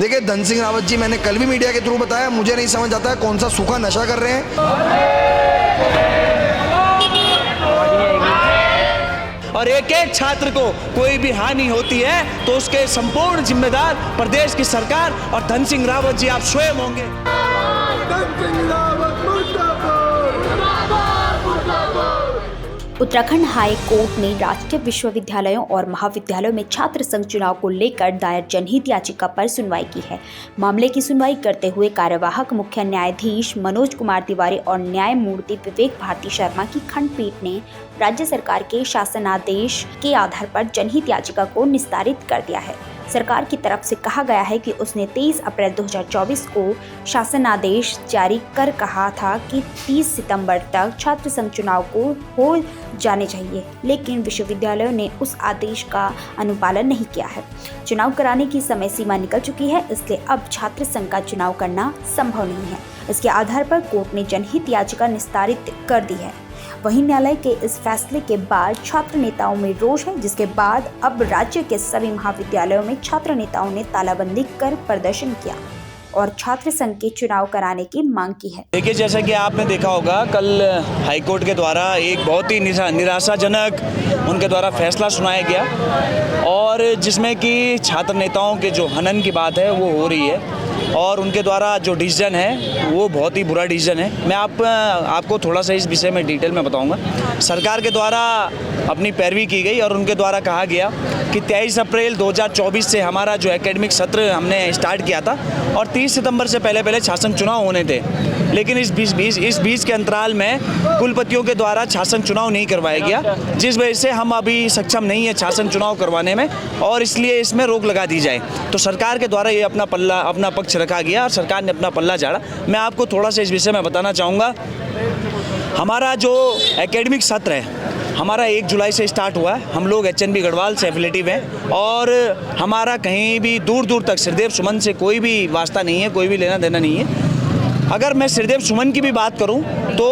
देखिए धन सिंह रावत जी, मैंने कल भी मीडिया के थ्रू बताया, मुझे नहीं समझ आता है कौन सा सूखा नशा कर रहे हैं। और एक एक छात्र को कोई भी हानि होती है तो उसके संपूर्ण जिम्मेदार प्रदेश की सरकार और धन सिंह रावत जी आप स्वयं होंगे। उत्तराखंड हाई कोर्ट ने राजकीय विश्वविद्यालयों और महाविद्यालयों में छात्र संघ चुनाव को लेकर दायर जनहित याचिका पर सुनवाई की है। मामले की सुनवाई करते हुए कार्यवाहक मुख्य न्यायाधीश मनोज कुमार तिवारी और न्यायमूर्ति विवेक भारती शर्मा की खंडपीठ ने राज्य सरकार के शासनादेश के आधार पर जनहित याचिका को निस्तारित कर दिया है। सरकार की तरफ से कहा गया है कि उसने 23 अप्रैल 2024 को शासनादेश जारी कर कहा था कि 30 सितंबर तक छात्र संघ चुनाव को हो जाने चाहिए, लेकिन विश्वविद्यालयों ने उस आदेश का अनुपालन नहीं किया है। चुनाव कराने की समय सीमा निकल चुकी है, इसलिए अब छात्र संघ का चुनाव करना संभव नहीं है। इसके आधार पर कोर्ट ने जनहित याचिका निस्तारित कर दी है। वहीं न्यायालय के इस फैसले के बाद छात्र नेताओं में रोष है, जिसके बाद अब राज्य के सभी महाविद्यालयों में छात्र नेताओं ने तालाबंदी कर प्रदर्शन किया और छात्र संघ के चुनाव कराने की मांग की है। देखिए, जैसा कि आपने देखा होगा, कल हाईकोर्ट के द्वारा एक बहुत ही निराशाजनक उनके द्वारा फैसला सुनाया गया और जिसमें कि छात्र नेताओं के जो हनन की बात है वो हो रही है और उनके द्वारा जो डिसीजन है वो बहुत ही बुरा डिसीजन है। मैं आपको थोड़ा सा इस विषय में डिटेल में बताऊंगा। सरकार के द्वारा अपनी पैरवी की गई और उनके द्वारा कहा गया कि 23 अप्रैल 2024 से हमारा जो एकेडमिक सत्र हमने स्टार्ट किया था और 30 सितंबर से पहले शासन चुनाव होने थे, लेकिन इस बीच के अंतराल में कुलपतियों के द्वारा शासन चुनाव नहीं करवाया गया, जिस वजह से हम अभी सक्षम नहीं है शासन चुनाव करवाने में और इसलिए इसमें रोक लगा दी जाए। तो सरकार के द्वारा ये अपना पक्ष रखा गया और सरकार ने अपना पल्ला झाड़ा। मैं आपको थोड़ा सा इस विषय में बताना चाहूँगा। हमारा जो एकेडमिक सत्र है हमारा 1 जुलाई से स्टार्ट हुआ है। हम लोग HNB गढ़वाल से एफिलेटिव हैं और हमारा कहीं भी दूर दूर तक श्रीदेव सुमन से कोई भी वास्ता नहीं है, कोई भी लेना देना नहीं है। अगर मैं श्रीदेव सुमन की भी बात करूं तो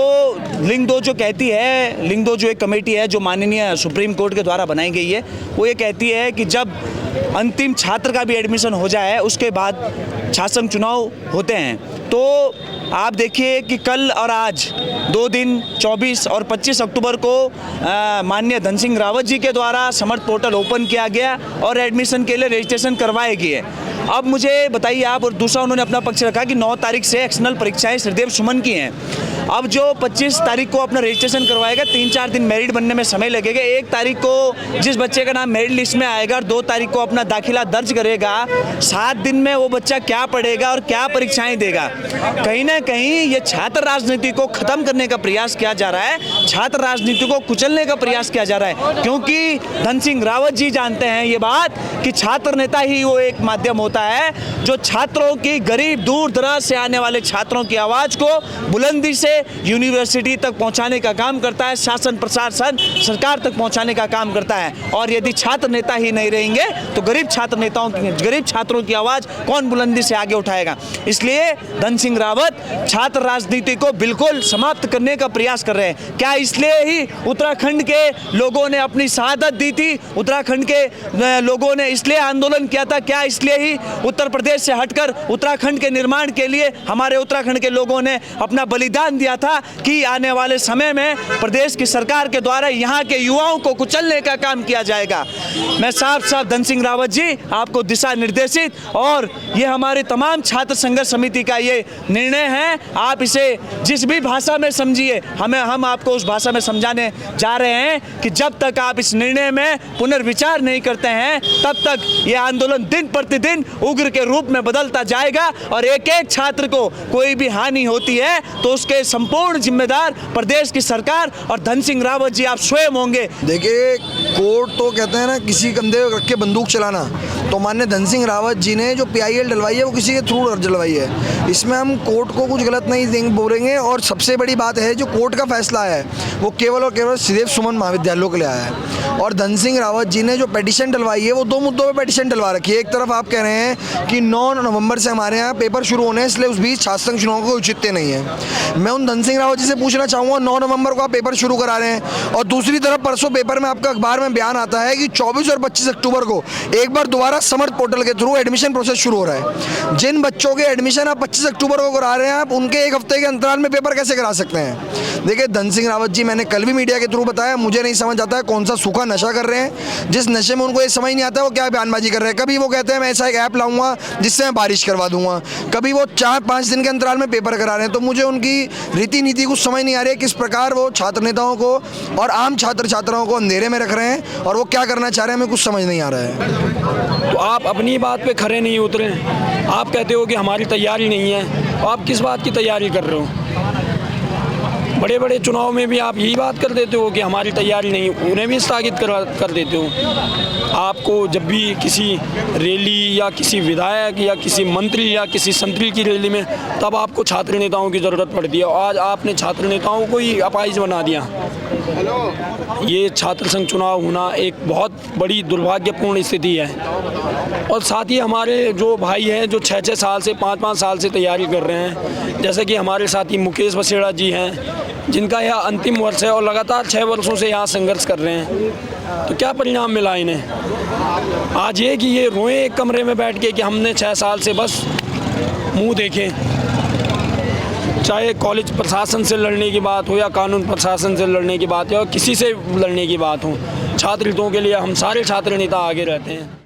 लिंग 2 जो कहती है, लिंग 2 जो एक कमेटी है जो माननीय सुप्रीम कोर्ट के द्वारा बनाई गई है, वो ये कहती है कि जब अंतिम छात्र का भी एडमिशन हो जाए उसके बाद शासन चुनाव होते हैं। तो आप देखिए कि कल और आज 2 दिन 24 और 25 अक्टूबर को माननीय धन सिंह रावत जी के द्वारा समर्थ पोर्टल ओपन किया गया और एडमिशन के लिए रजिस्ट्रेशन करवाए गए। अब मुझे बताइए आप, और दूसरा उन्होंने अपना पक्ष रखा कि 9 तारीख से एक्सटर्नल परीक्षाएं श्रीदेव सुमन की हैं। अब जो 25 तारीख को अपना रजिस्ट्रेशन करवाएगा, 3-4 दिन मेरिट बनने में समय लगेगा। 1 तारीख को जिस बच्चे का नाम मेरिट लिस्ट में आएगा और 2 तारीख को अपना दाखिला दर्ज करेगा, 7 दिन में वो बच्चा क्या पढ़ेगा और क्या परीक्षाएं देगा। कहीं ना कहीं ये छात्र राजनीति को खत्म करने का प्रयास किया जा रहा है, छात्र राजनीति को कुचलने का प्रयास किया जा रहा है, क्योंकि धन सिंह रावत जी जानते हैं ये बात कि छात्र नेता ही वो एक माध्यम होता है जो छात्रों की, गरीब दूर दराज से आने वाले छात्रों की आवाज़ को बुलंदी से यूनिवर्सिटी तक पहुंचाने का काम करता है, शासन प्रशासन सरकार तक पहुंचाने का काम करता है। और यदि छात्र नेता ही नहीं रहेंगे तो गरीब छात्रों की आवाज़ कौन बुलंदी से आगे उठाएगा। इसलिए धन सिंह रावत छात्र राजनीति को बिल्कुल समाप्त करने का प्रयास कर रहे हैं। क्या इसलिए ही उत्तराखंड के लोगों ने अपनी शहादत दी थी? उत्तराखंड के लोगों ने इसलिए आंदोलन किया था? क्या इसलिए ही उत्तर प्रदेश से हटकर उत्तराखंड के निर्माण के लिए हमारे उत्तराखंड के लोगों ने अपना बलिदान दिया था कि आने वाले समय में प्रदेश की सरकार के द्वारा यहाँ के युवाओं को कुचलने का काम किया जाएगा? मैं साफ साफ धन सिंह रावत जी आपको दिशा निर्देशित, और ये हमारे तमाम छात्र संघर्ष समिति का ये निर्णय है, आप इसे जिस भी भाषा में समझिए, हम आपको उस भाषा में समझाने जा रहे हैं कि जब तक आप इस निर्णय में पुनर्विचार नहीं करते हैं तब तक ये आंदोलन दिन प्रतिदिन उग्र के रूप में बदलता जाएगा और एक एक छात्र को कोई भी हानि होती है तो उसके संपूर्ण जिम्मेदार प्रदेश की सरकार और धन सिंह रावत जी आप स्वयं होंगे। देखिए, कोर्ट तो कहते हैं ना किसी कंधे रख के बंदूक चलाना, तो माननीय धन सिंह रावत जी ने जो PIL डलवाई है वो किसी के थ्रू डलवाई है। इसमें हम कोर्ट को कुछ गलत नहीं बोलेंगे। और सबसे बड़ी बात है, जो कोर्ट का फैसला है वो केवल और केवल श्रीदेव सुमन महाविद्यालयों के लिए आया है। और धन सिंह रावत जी ने जो पिटीशन डलवाई है वो 2 मुद्दों पर पिटीशन डलवा रखी है। एक तरफ आप कह रहे हैं कि 9 नवंबर से हमारे यहाँ पेपर शुरू होने हैं, इसलिए उस बीच छात्र संघ चुनाव को औचित्य नहीं है। मैं उन धन सिंह रावत जी से पूछना चाहूँगा, 9 नवंबर को आप पेपर शुरू करा रहे हैं और दूसरी तरफ परसों पेपर में आपका अखबार में बयान आता है कि 24 और 25 अक्टूबर को एक बार दोबारा समर्थ पोर्टल के थ्रू एडमिशन प्रोसेस शुरू हो रहा है। जिन बच्चों के एडमिशन आप 25 अक्टूबर को करा रहे हैं, आप उनके एक हफ्ते के अंतराल में पेपर कैसे करा सकते हैं? देखिए धन सिंह रावत जी, मैंने कल भी मीडिया के थ्रू बताया, मुझे नहीं समझ आता है कौन सा सूखा नशा कर रहे हैं, जिस नशे में उनको ये समझ नहीं आता है वो क्या बयानबाजी कर रहे हैं। कभी वो कहते हैं मैं ऐसा एक ऐप लाऊंगा जिससे मैं बारिश करवा दूंगा, कभी वो 4-5 दिन के अंतराल में पेपर करा रहे हैं। तो मुझे उनकी रीति नीति कुछ समझ नहीं आ रही है, किस प्रकार वो छात्र नेताओं को और आम छात्र छात्राओं को अंधेरे में रख रहे हैं और वो क्या करना चाह रहे हैं, हमें कुछ समझ नहीं आ रहा है। तो आप अपनी बात पे खरे नहीं उतरे, आप कहते हो कि हमारी तैयारी नहीं है, आप किस बात की तैयारी कर रहे हो? बड़े बड़े चुनाव में भी आप यही बात कर देते हो कि हमारी तैयारी नहीं, उन्हें भी स्थगित कर देते हो। आपको जब भी किसी रैली या किसी विधायक या किसी मंत्री या किसी संतरी की रैली में, तब आपको छात्र नेताओं की ज़रूरत पड़ती है, और आज आपने छात्र नेताओं को ही अपाहिज बना दिया। ये छात्र संघ चुनाव होना एक बहुत बड़ी दुर्भाग्यपूर्ण स्थिति है। और साथ ही हमारे जो भाई हैं जो 6-6 साल से 5-5 साल से तैयारी कर रहे हैं, जैसे कि हमारे साथी मुकेश बसेड़ा जी हैं, जिनका यह अंतिम वर्ष है और लगातार 6 वर्षों से यहाँ संघर्ष कर रहे हैं, तो क्या परिणाम मिला इन्हें? आज ये कि ये रोएं एक कमरे में बैठ के कि हमने 6 साल से बस मुंह देखे। चाहे कॉलेज प्रशासन से लड़ने की बात हो या कानून प्रशासन से लड़ने की बात हो या किसी से लड़ने की बात हो, छात्र हितों के लिए हम सारे छात्र नेता आगे रहते हैं।